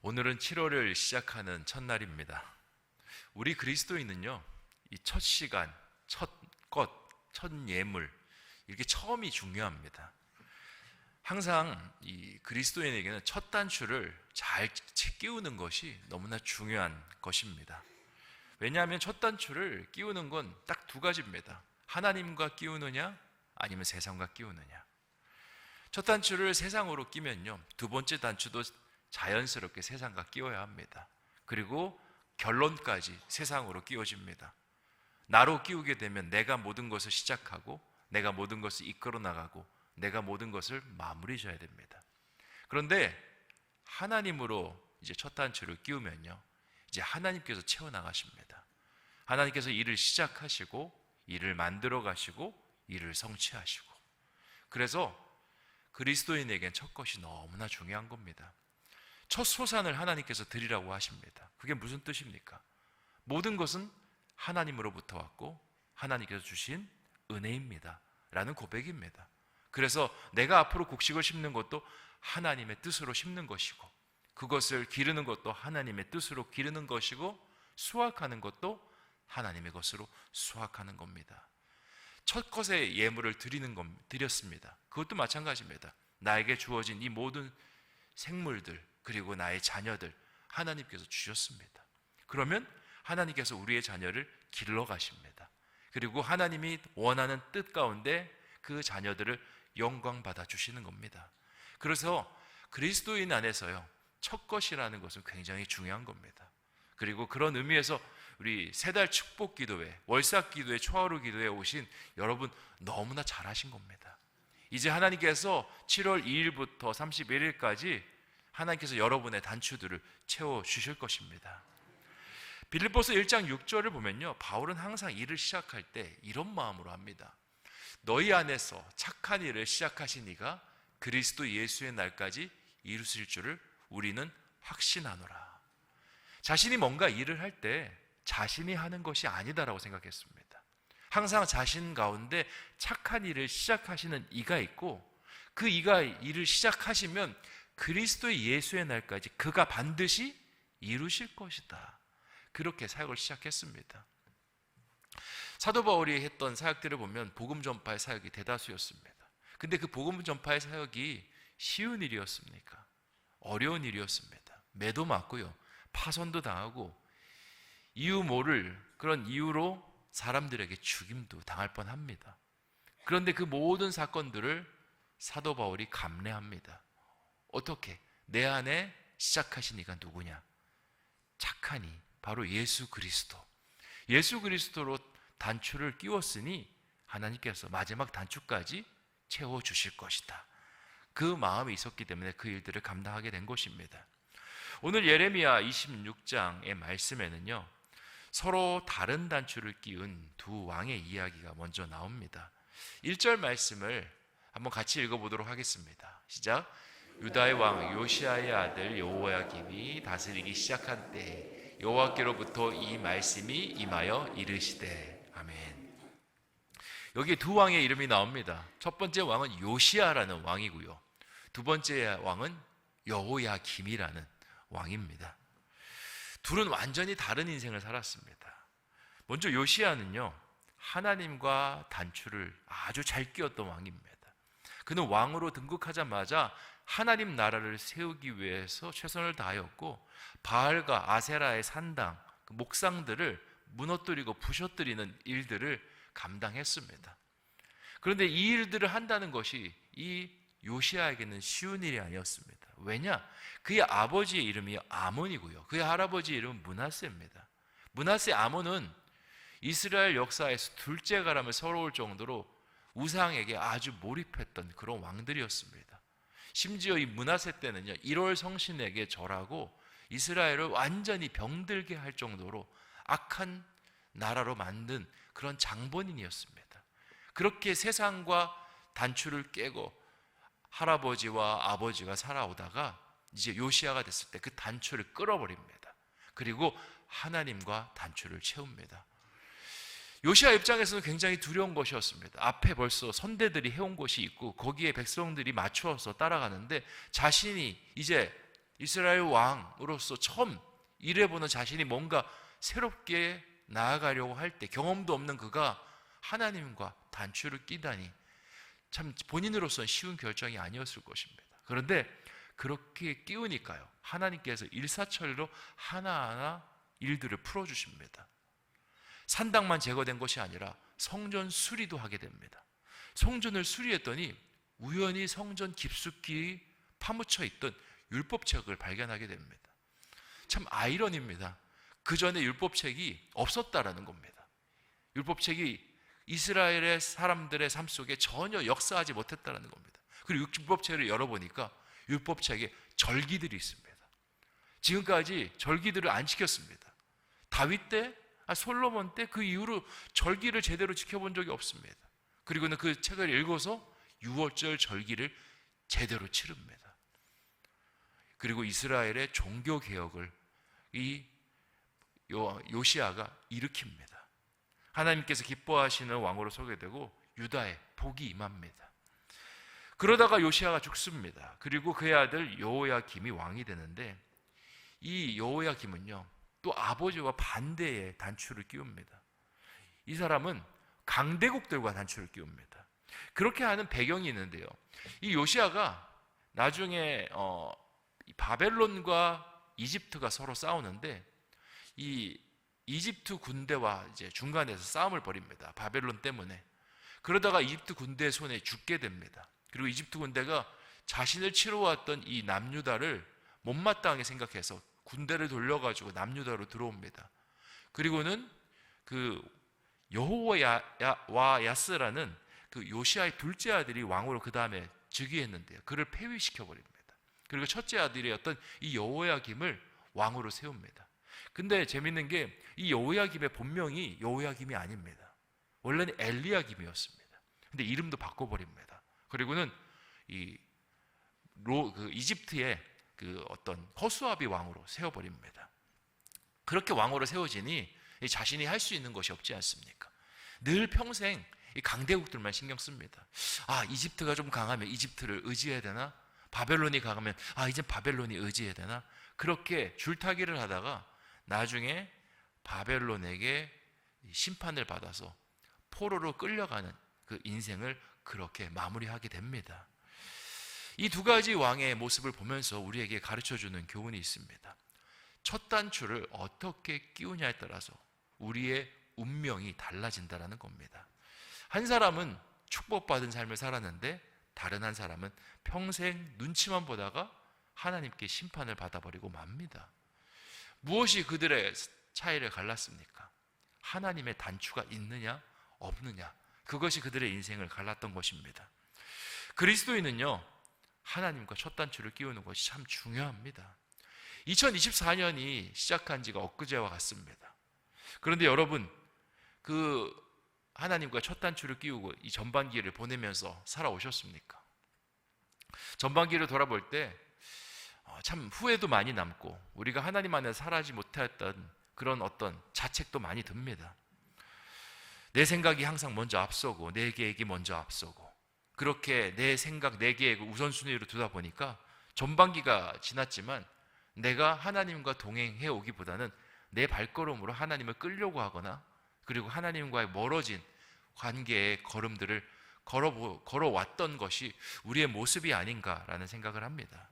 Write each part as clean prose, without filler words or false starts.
오늘은 7월을 시작하는 첫날입니다. 우리 그리스도인은요, 이 첫 시간, 첫 것, 첫 예물, 이렇게 처음이 중요합니다. 항상 이 그리스도인에게는 첫 단추를 잘 끼우는 것이 너무나 중요한 것입니다. 왜냐하면 첫 단추를 끼우는 건 딱 두 가지입니다. 하나님과 끼우느냐, 아니면 세상과 끼우느냐. 첫 단추를 세상으로 끼면요, 두 번째 단추도 자연스럽게 세상과 끼워야 합니다. 그리고 결론까지 세상으로 끼워집니다. 나로 끼우게 되면 내가 모든 것을 시작하고 내가 모든 것을 이끌어 나가고 내가 모든 것을 마무리 져야 됩니다. 그런데 하나님으로 이제 첫 단추를 끼우면요, 이제 하나님께서 채워 나가십니다. 하나님께서 일을 시작하시고 일을 만들어 가시고 일을 성취하시고, 그래서 그리스도인에겐 첫 것이 너무나 중요한 겁니다. 첫 소산을 하나님께서 드리라고 하십니다. 그게 무슨 뜻입니까? 모든 것은 하나님으로부터 왔고 하나님께서 주신 은혜입니다 라는 고백입니다. 그래서 내가 앞으로 곡식을 심는 것도 하나님의 뜻으로 심는 것이고, 그것을 기르는 것도 하나님의 뜻으로 기르는 것이고, 수확하는 것도 하나님의 것으로 수확하는 겁니다. 첫 것의 예물을 드렸습니다. 그것도 마찬가지입니다. 나에게 주어진 이 모든 생물들, 그리고 나의 자녀들 하나님께서 주셨습니다. 그러면 하나님께서 우리의 자녀를 길러 가십니다. 그리고 하나님이 원하는 뜻 가운데 그 자녀들을 영광 받아 주시는 겁니다. 그래서 그리스도인 안에서요, 첫 것이라는 것은 굉장히 중요한 겁니다. 그리고 그런 의미에서 우리 세달 축복 기도회, 월삭 기도회, 초하루 기도회에 오신 여러분 너무나 잘하신 겁니다. 이제 하나님께서 7월 2일부터 31일까지 하나님께서 여러분의 단추들을 채워주실 것입니다. 빌립보서 1장 6절을 보면요, 바울은 항상 일을 시작할 때 이런 마음으로 합니다. 너희 안에서 착한 일을 시작하신 이가 그리스도 예수의 날까지 이루실 줄을 우리는 확신하노라. 자신이 뭔가 일을 할 때 자신이 하는 것이 아니다라고 생각했습니다. 항상 자신 가운데 착한 일을 시작하시는 이가 있고, 그 이가 일을 시작하시면 그리스도의 예수의 날까지 그가 반드시 이루실 것이다. 그렇게 사역을 시작했습니다. 사도 바울이 했던 사역들을 보면 복음 전파의 사역이 대다수였습니다. 근데 그 복음 전파의 사역이 쉬운 일이었습니까? 어려운 일이었습니다. 매도 맞고요, 파손도 당하고, 이유 모를 그런 이유로 사람들에게 죽임도 당할 뻔합니다. 그런데 그 모든 사건들을 사도 바울이 감내합니다. 어떻게? 내 안에 시작하신 이가 누구냐? 착한 이, 바로 예수 그리스도. 예수 그리스도로 단추를 끼웠으니 하나님께서 마지막 단추까지 채워주실 것이다. 그 마음이 있었기 때문에 그 일들을 감당하게 된 것입니다. 오늘 예레미야 26장의 말씀에는요, 서로 다른 단추를 끼운 두 왕의 이야기가 먼저 나옵니다. 1절 말씀을 한번 같이 읽어보도록 하겠습니다. 시작. 유다의 왕 요시아의 아들 여호야김이 다스리기 시작한 때 여호와께로부터 이 말씀이 임하여 이르시되. 아멘. 여기 두 왕의 이름이 나옵니다. 첫 번째 왕은 요시아라는 왕이고요, 두 번째 왕은 여호야김이라는 왕입니다. 둘은 완전히 다른 인생을 살았습니다. 먼저 요시아는요, 하나님과 단추를 아주 잘 끼웠던 왕입니다. 그는 왕으로 등극하자마자 하나님 나라를 세우기 위해서 최선을 다하였고, 바알과 아세라의 산당, 그 목상들을 무너뜨리고 부셔뜨리는 일들을 감당했습니다. 그런데 이 일들을 한다는 것이 이 요시아에게는 쉬운 일이 아니었습니다. 왜냐? 그의 아버지의 이름이 아몬이고요, 그의 할아버지의 이름은 므낫세입니다. 므낫세 아몬은 이스라엘 역사에서 둘째가람을 서러울 정도로 우상에게 아주 몰입했던 그런 왕들이었습니다. 심지어 이 므낫세 때는요, 1월 성신에게 절하고 이스라엘을 완전히 병들게 할 정도로 악한 나라로 만든 그런 장본인이었습니다. 그렇게 세상과 단추를 깨고 할아버지와 아버지가 살아오다가 이제 요시아가 됐을 때 그 단추를 끌어버립니다. 그리고 하나님과 단추를 채웁니다. 요시아 입장에서는 굉장히 두려운 것이었습니다. 앞에 벌써 선대들이 해온 것이 있고 거기에 백성들이 맞추어서 따라가는데 자신이 이제 이스라엘 왕으로서 처음 일해보는 자신이 뭔가 새롭게 나아가려고 할 때 경험도 없는 그가 하나님과 단추를 끼다니 참 본인으로서는 쉬운 결정이 아니었을 것입니다. 그런데 그렇게 끼우니까요, 하나님께서 일사천리로 하나하나 일들을 풀어주십니다. 산당만 제거된 것이 아니라 성전 수리도 하게 됩니다. 성전을 수리했더니 우연히 성전 깊숙이 파묻혀 있던 율법책을 발견하게 됩니다. 참 아이러니입니다. 그 전에 율법책이 없었다라는 겁니다. 율법책이 이스라엘의 사람들의 삶 속에 전혀 역사하지 못했다라는 겁니다. 그리고 율법책을 열어보니까 율법책에 절기들이 있습니다. 지금까지 절기들을 안 지켰습니다. 다윗 때, 솔로몬 때 그 이후로 절기를 제대로 지켜본 적이 없습니다. 그리고는 그 책을 읽어서 유월절 절기를 제대로 치릅니다. 그리고 이스라엘의 종교 개혁을 이 요시야가 일으킵니다. 하나님께서 기뻐하시는 왕으로 소개되고 유다에 복이 임합니다. 그러다가 요시야가 죽습니다. 그리고 그의 아들 여호야김이 왕이 되는데, 이 여호야김은요 또 아버지와 반대의 단추를 끼웁니다. 이 사람은 강대국들과 단추를 끼웁니다. 그렇게 하는 배경이 있는데요, 이 요시야가 나중에 바벨론과 이집트가 서로 싸우는데, 이 이집트 군대와 이제 중간에서 싸움을 벌입니다. 바벨론 때문에. 그러다가 이집트 군대의 손에 죽게 됩니다. 그리고 이집트 군대가 자신을 치러왔던 이 남유다를 못마땅하게 생각해서 군대를 돌려가지고 남유다로 들어옵니다. 그리고는 그 여호야스라는 그 요시야의 둘째 아들이 왕으로 그 다음에 즉위했는데요, 그를 폐위시켜버립니다. 그리고 첫째 아들이었던 이 여호야김을 왕으로 세웁니다. 근데 재밌는 게 이 여호야김의 본명이 여호야김이 아닙니다. 원래는 엘리야김이었습니다. 근데 이름도 바꿔버립니다. 그리고는 이집트의 그 어떤 허수아비 왕으로 세워버립니다. 그렇게 왕으로 세워지니 자신이 할 수 있는 것이 없지 않습니까? 늘 평생 이 강대국들만 신경 씁니다. 이집트가 좀 강하면 이집트를 의지해야 되나? 바벨론이 강하면 이제 바벨론이 의지해야 되나? 그렇게 줄타기를 하다가 나중에 바벨론에게 심판을 받아서 포로로 끌려가는 그 인생을 그렇게 마무리하게 됩니다. 이 두 가지 왕의 모습을 보면서 우리에게 가르쳐주는 교훈이 있습니다. 첫 단추를 어떻게 끼우냐에 따라서 우리의 운명이 달라진다는 겁니다. 한 사람은 축복받은 삶을 살았는데, 다른 한 사람은 평생 눈치만 보다가 하나님께 심판을 받아버리고 맙니다. 무엇이 그들의 차이를 갈랐습니까? 하나님의 단추가 있느냐 없느냐, 그것이 그들의 인생을 갈랐던 것입니다. 그리스도인은요, 하나님과 첫 단추를 끼우는 것이 참 중요합니다. 2024년이 시작한 지가 엊그제와 같습니다. 그런데 여러분, 그 하나님과 첫 단추를 끼우고 이 전반기를 보내면서 살아오셨습니까? 전반기를 돌아볼 때 참 후회도 많이 남고, 우리가 하나님 안에 살아지 못했던 그런 어떤 자책도 많이 듭니다. 내 생각이 항상 먼저 앞서고 내 계획이 먼저 앞서고, 그렇게 내 생각, 내 계획을 우선순위로 두다 보니까 전반기가 지났지만 내가 하나님과 동행해 오기보다는 내 발걸음으로 하나님을 끌려고 하거나, 그리고 하나님과의 멀어진 관계의 걸음들을 걸어왔던 것이 우리의 모습이 아닌가라는 생각을 합니다.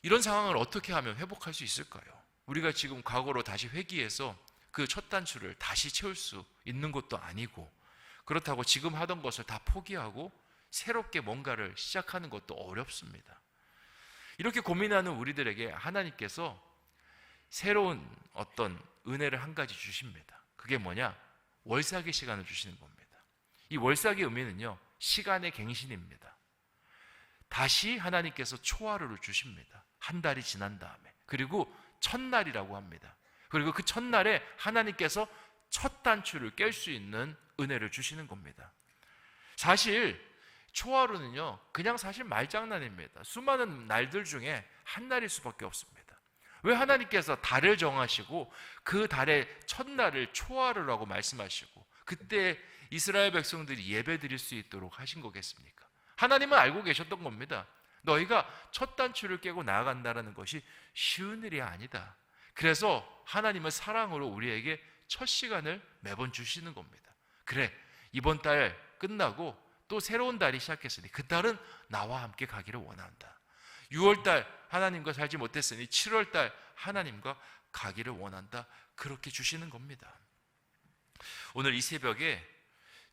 이런 상황을 어떻게 하면 회복할 수 있을까요? 우리가 지금 과거로 다시 회귀해서 그 첫 단추를 다시 채울 수 있는 것도 아니고, 그렇다고 지금 하던 것을 다 포기하고 새롭게 뭔가를 시작하는 것도 어렵습니다. 이렇게 고민하는 우리들에게 하나님께서 새로운 어떤 은혜를 한 가지 주십니다. 그게 뭐냐? 월삭의 시간을 주시는 겁니다. 이 월삭의 의미는요, 시간의 갱신입니다. 다시 하나님께서 초하루를 주십니다. 한 달이 지난 다음에. 그리고 첫날이라고 합니다. 그리고 그 첫날에 하나님께서 첫 단추를 깰 수 있는 은혜를 주시는 겁니다. 사실 초하루는요, 그냥 사실 말장난입니다. 수많은 날들 중에 한 날일 수밖에 없습니다. 왜 하나님께서 달을 정하시고 그 달의 첫날을 초하루라고 말씀하시고 그때 이스라엘 백성들이 예배 드릴 수 있도록 하신 거겠습니까? 하나님은 알고 계셨던 겁니다. 너희가 첫 단추를 깨고 나아간다는 것이 쉬운 일이 아니다. 그래서 하나님은 사랑으로 우리에게 첫 시간을 매번 주시는 겁니다. 그래, 이번 달 끝나고 또 새로운 달이 시작했으니 그 달은 나와 함께 가기를 원한다. 6월달 하나님과 살지 못했으니 7월달 하나님과 가기를 원한다. 그렇게 주시는 겁니다. 오늘 이 새벽에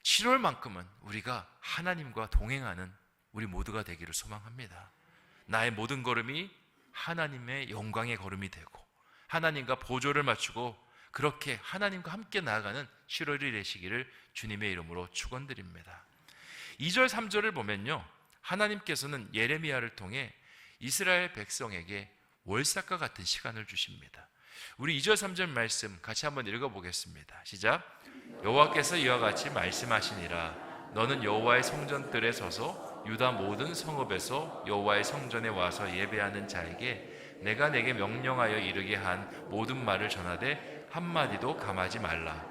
7월만큼은 우리가 하나님과 동행하는 우리 모두가 되기를 소망합니다. 나의 모든 걸음이 하나님의 영광의 걸음이 되고 하나님과 보조를 맞추고 그렇게 하나님과 함께 나아가는 7월이 되시기를 주님의 이름으로 축원드립니다. 2절 3절을 보면요, 하나님께서는 예레미야를 통해 이스라엘 백성에게 월삭과 같은 시간을 주십니다. 우리 2절 3절 말씀 같이 한번 읽어보겠습니다. 시작. 여호와께서 이와 같이 말씀하시니라. 너는 여호와의 성전들에 서서 유다 모든 성읍에서 여호와의 성전에 와서 예배하는 자에게 내가 내게 명령하여 이르게 한 모든 말을 전하되 한마디도 감하지 말라.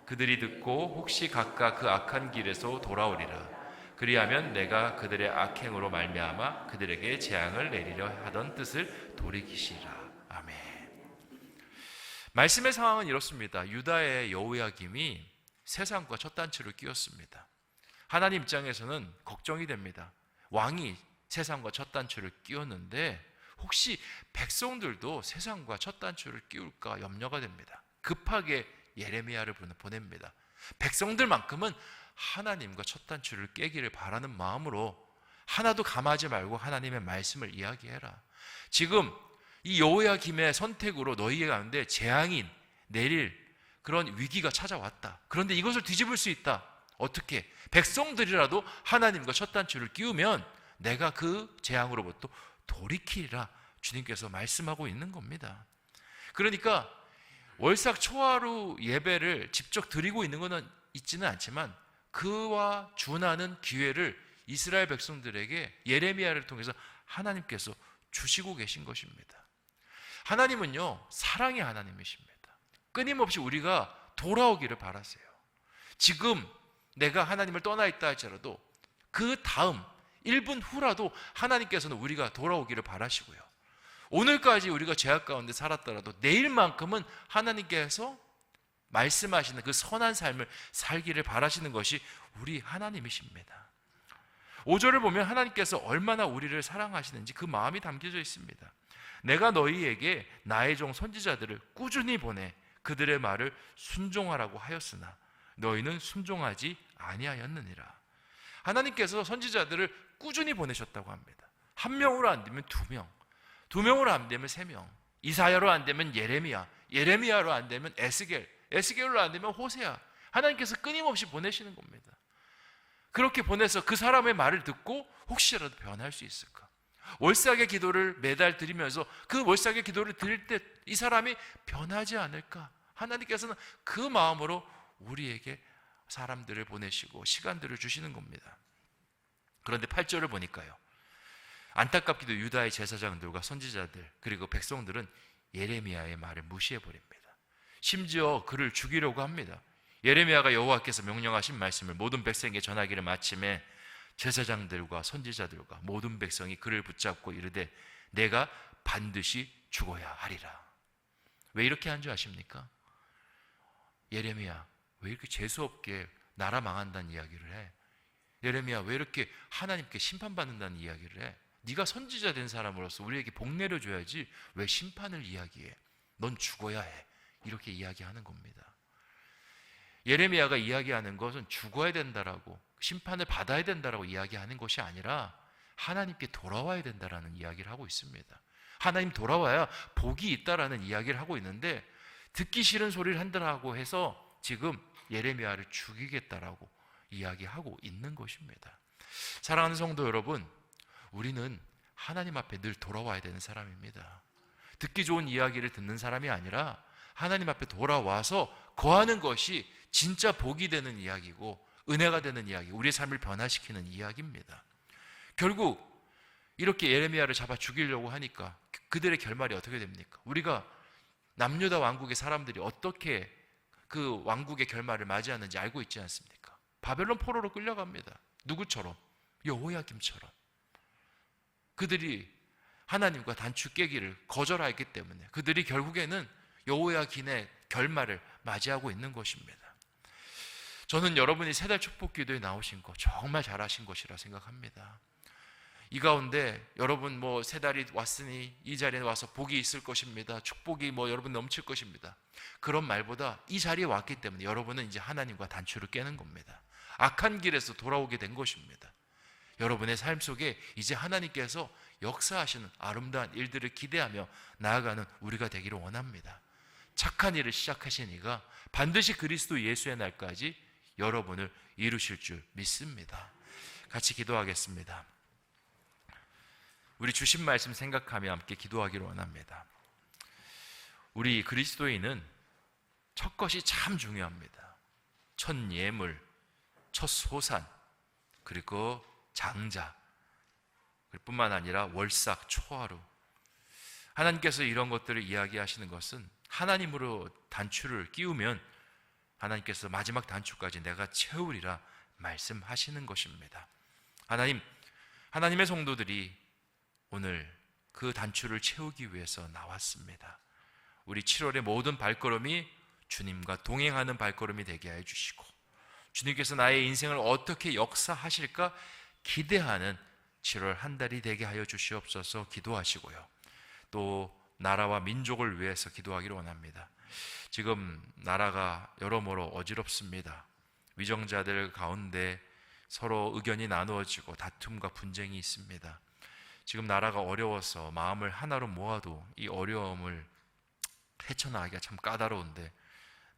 그들이 듣고 혹시 각각 그 악한 길에서 돌아오리라. 그리하면 내가 그들의 악행으로 말미암아 그들에게 재앙을 내리려 하던 뜻을 돌이키시라. 아멘. 말씀의 상황은 이렇습니다. 유다의 여호야김이 세상과 첫 단추를 끼웠습니다. 하나님 입장에서는 걱정이 됩니다. 왕이 세상과 첫 단추를 끼웠는데 혹시 백성들도 세상과 첫 단추를 끼울까 염려가 됩니다. 급하게 예레미야를 보냅니다. 백성들만큼은 하나님과 첫 단추를 깨기를 바라는 마음으로 하나도 감하지 말고 하나님의 말씀을 이야기해라. 지금 이 여호야김의 선택으로 너희 가운데 재앙이 내릴 그런 위기가 찾아왔다. 그런데 이것을 뒤집을 수 있다. 어떻게? 백성들이라도 하나님과 첫 단추를 끼우면 내가 그 재앙으로부터 돌이키리라 주님께서 말씀하고 있는 겁니다. 그러니까 월삭 초하루 예배를 직접 드리고 있는 것은 있지는 않지만 그와 준하는 기회를 이스라엘 백성들에게 예레미야를 통해서 하나님께서 주시고 계신 것입니다. 하나님은요, 사랑의 하나님이십니다. 끊임없이 우리가 돌아오기를 바라세요. 지금 내가 하나님을 떠나 있다 할지라도 그 다음 1분 후라도 하나님께서는 우리가 돌아오기를 바라시고요. 오늘까지 우리가 죄악 가운데 살았더라도 내일만큼은 하나님께서 말씀하시는 그 선한 삶을 살기를 바라시는 것이 우리 하나님이십니다. 5절을 보면 하나님께서 얼마나 우리를 사랑하시는지 그 마음이 담겨져 있습니다. 내가 너희에게 나의 종 선지자들을 꾸준히 보내 그들의 말을 순종하라고 하였으나 너희는 순종하지 아니하였느니라. 하나님께서 선지자들을 꾸준히 보내셨다고 합니다. 한 명으로 안 되면 두 명, 두 명으로 안 되면 세 명, 이사야로 안 되면 예레미야, 예레미야로 안 되면 에스겔, 에스겔로 안 되면 호세아. 하나님께서 끊임없이 보내시는 겁니다. 그렇게 보내서 그 사람의 말을 듣고 혹시라도 변할 수 있을까? 월삭의 기도를 매달 드리면서 그 월삭의 기도를 드릴 때 이 사람이 변하지 않을까? 하나님께서는 그 마음으로 우리에게 사람들을 보내시고 시간들을 주시는 겁니다. 그런데 8절을 보니까요, 안타깝게도 유다의 제사장들과 선지자들 그리고 백성들은 예레미야의 말을 무시해버립니다. 심지어 그를 죽이려고 합니다. 예레미야가 여호와께서 명령하신 말씀을 모든 백성에게 전하기를 마침에 제사장들과 선지자들과 모든 백성이 그를 붙잡고 이르되 내가 반드시 죽어야 하리라. 왜 이렇게 한 줄 아십니까? 예레미야, 왜 이렇게 재수없게 나라 망한다는 이야기를 해? 예레미야, 왜 이렇게 하나님께 심판받는다는 이야기를 해? 네가 선지자 된 사람으로서 우리에게 복 내려줘야지 왜 심판을 이야기해? 넌 죽어야 해. 이렇게 이야기하는 겁니다. 예레미야가 이야기하는 것은 죽어야 된다라고, 심판을 받아야 된다라고 이야기하는 것이 아니라 하나님께 돌아와야 된다라는 이야기를 하고 있습니다. 하나님 돌아와야 복이 있다라는 이야기를 하고 있는데 듣기 싫은 소리를 한다라고 해서 지금 예레미야를 죽이겠다라고 이야기하고 있는 것입니다. 사랑하는 성도 여러분, 우리는 하나님 앞에 늘 돌아와야 되는 사람입니다. 듣기 좋은 이야기를 듣는 사람이 아니라 하나님 앞에 돌아와서 거하는 것이 진짜 복이 되는 이야기고 은혜가 되는 이야기, 우리의 삶을 변화시키는 이야기입니다. 결국 이렇게 예레미야를 잡아 죽이려고 하니까 그들의 결말이 어떻게 됩니까? 우리가 남유다 왕국의 사람들이 어떻게 그 왕국의 결말을 맞이하는지 알고 있지 않습니까? 바벨론 포로로 끌려갑니다. 누구처럼? 여호야김처럼. 그들이 하나님과 단추 깨기를 거절하였기 때문에 그들이 결국에는 여호야긴의 결말을 맞이하고 있는 것입니다. 저는 여러분이 세달 축복 기도에 나오신 거 정말 잘하신 것이라 생각합니다. 이 가운데 여러분 세 달이 왔으니 이 자리에 와서 복이 있을 것입니다. 축복이 여러분 넘칠 것입니다. 그런 말보다 이 자리에 왔기 때문에 여러분은 이제 하나님과 단추를 깨는 겁니다. 악한 길에서 돌아오게 된 것입니다. 여러분의 삶 속에 이제 하나님께서 역사하시는 아름다운 일들을 기대하며 나아가는 우리가 되기를 원합니다. 착한 일을 시작하신 이가 반드시 그리스도 예수의 날까지 여러분을 이루실 줄 믿습니다. 같이 기도하겠습니다. 우리 주신 말씀 생각하며 함께 기도하기를 원합니다. 우리 그리스도인은 첫 것이 참 중요합니다. 첫 예물, 첫 소산, 그리고 장자, 뿐만 아니라 월삭, 초하루. 하나님께서 이런 것들을 이야기하시는 것은 하나님으로 단추를 끼우면 하나님께서 마지막 단추까지 내가 채우리라 말씀하시는 것입니다. 하나님의 성도들이 오늘 그 단추를 채우기 위해서 나왔습니다. 우리 7월의 모든 발걸음이 주님과 동행하는 발걸음이 되게 해 주시고, 주님께서 나의 인생을 어떻게 역사하실까 기대하는 7월 한 달이 되게 하여 주시옵소서 기도하시고요. 또 나라와 민족을 위해서 기도하기를 원합니다. 지금 나라가 여러모로 어지럽습니다. 위정자들 가운데 서로 의견이 나누어지고 다툼과 분쟁이 있습니다. 지금 나라가 어려워서 마음을 하나로 모아도 이 어려움을 헤쳐나가기가 참 까다로운데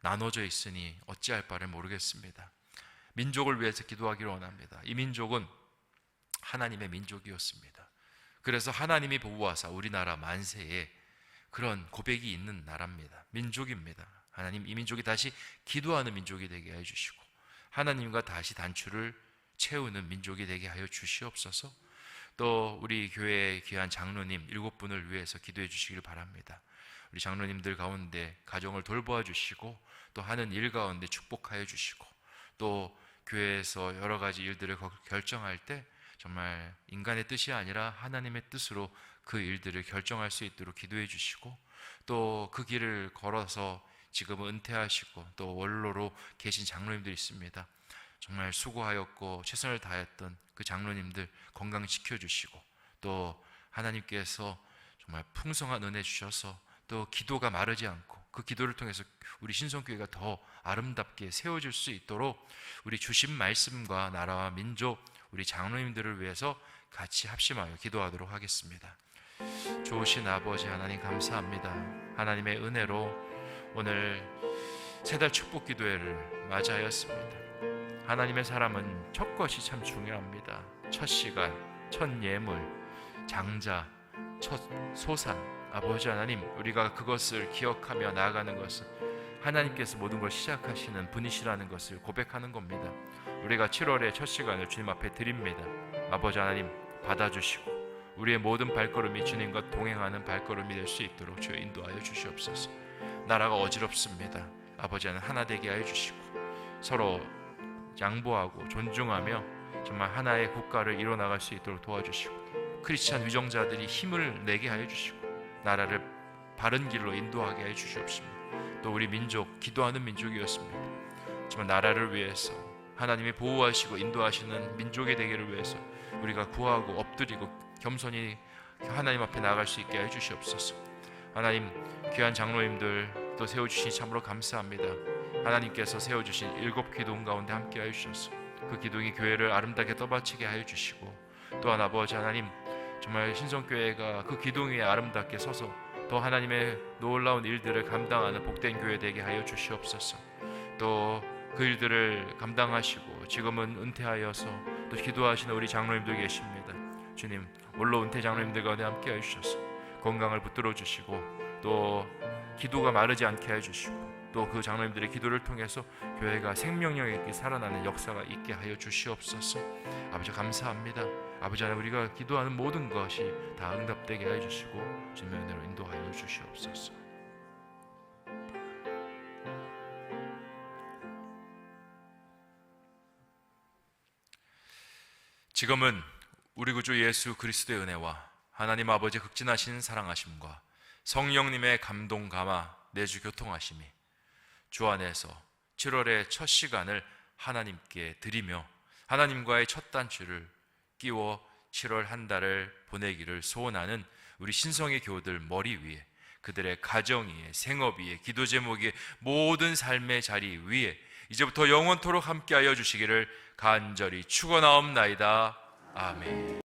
나눠져 있으니 어찌할 바를 모르겠습니다. 민족을 위해서 기도하기를 원합니다. 이 민족은 하나님의 민족이었습니다. 그래서 하나님이 보호하사 우리나라 만세에 그런 고백이 있는 나라입니다. 민족입니다. 하나님, 이 민족이 다시 기도하는 민족이 되게 해주시고 하나님과 다시 단추를 채우는 민족이 되게 하여 주시옵소서. 또 우리 교회의 귀한 장로님 7분을 위해서 기도해 주시길 바랍니다. 우리 장로님들 가운데 가정을 돌보아 주시고 또 하는 일 가운데 축복하여 주시고 또 교회에서 여러 가지 일들을 결정할 때 정말 인간의 뜻이 아니라 하나님의 뜻으로 그 일들을 결정할 수 있도록 기도해 주시고 또 그 길을 걸어서 지금은 은퇴하시고 또 원로로 계신 장로님들이 있습니다. 정말 수고하였고 최선을 다했던 그 장로님들 건강 지켜주시고 또 하나님께서 정말 풍성한 은혜 주셔서 또 기도가 마르지 않고 그 기도를 통해서 우리 신성교회가 더 아름답게 세워질 수 있도록 우리 주신 말씀과 나라와 민족, 우리 장로님들을 위해서 같이 합심하여 기도하도록 하겠습니다. 좋으신 아버지 하나님 감사합니다. 하나님의 은혜로 오늘 세달 축복 기도회를 맞이하였습니다. 하나님의 사람은 첫 것이 참 중요합니다. 첫 시간, 첫 예물, 장자, 첫 소산. 아버지 하나님, 우리가 그것을 기억하며 나아가는 것은 하나님께서 모든 걸 시작하시는 분이시라는 것을 고백하는 겁니다. 우리가 7월의 첫 시간을 주님 앞에 드립니다. 아버지 하나님 받아주시고 우리의 모든 발걸음이 주님과 동행하는 발걸음이 될 수 있도록 주여 인도하여 주시옵소서. 나라가 어지럽습니다. 아버지 하나님 하나 되게 하여 주시고 서로 양보하고 존중하며 정말 하나의 국가를 이뤄나갈 수 있도록 도와주시고 크리스찬 위정자들이 힘을 내게 하여 주시고 나라를 바른 길로 인도하게 해 주시옵소서. 또 우리 민족 기도하는 민족이었습니다. 하지만 나라를 위해서 하나님이 보호하시고 인도하시는 민족의 되기를 위해서 우리가 구하고 엎드리고 겸손히 하나님 앞에 나아갈 수 있게 해 주시옵소서. 하나님 귀한 장로님들 또 세워주시니 참으로 감사합니다. 하나님께서 세워주신 7 기둥 가운데 함께 하여 주셔서 그 기둥이 교회를 아름답게 떠받치게 하여 주시고 또한 아버지 하나님 정말 신성교회가 그 기둥 위에 아름답게 서서 더 하나님의 놀라운 일들을 감당하는 복된 교회 되게 하여 주시옵소서. 또 그 일들을 감당하시고 지금은 은퇴하여서 또 기도하시는 우리 장로님들 계십니다. 주님 원로 은퇴 장로님들 가운데 함께 해주셔서 건강을 붙들어 주시고 또 기도가 마르지 않게 해주시고 또 그 장로님들의 기도를 통해서 교회가 생명력 있게 살아나는 역사가 있게 하여 주시옵소서. 아버지 감사합니다. 아버지 하나님 우리가 기도하는 모든 것이 다 응답되게 해주시고 주님의 은혜로 인도하여 주시옵소서. 지금은 우리 구주 예수 그리스도의 은혜와 하나님 아버지 극진하신 사랑하심과 성령님의 감동 감화 내주 교통하심이 주 안에서 7월의 첫 시간을 하나님께 드리며 하나님과의 첫 단추를 끼워 7월 한 달을 보내기를 소원하는 우리 신성의 교우들 머리 위에, 그들의 가정 위에, 생업 위에, 기도 제목 위에, 모든 삶의 자리 위에 이제부터 영원토록 함께하여 주시기를 간절히 축원하옵나이다. 아멘.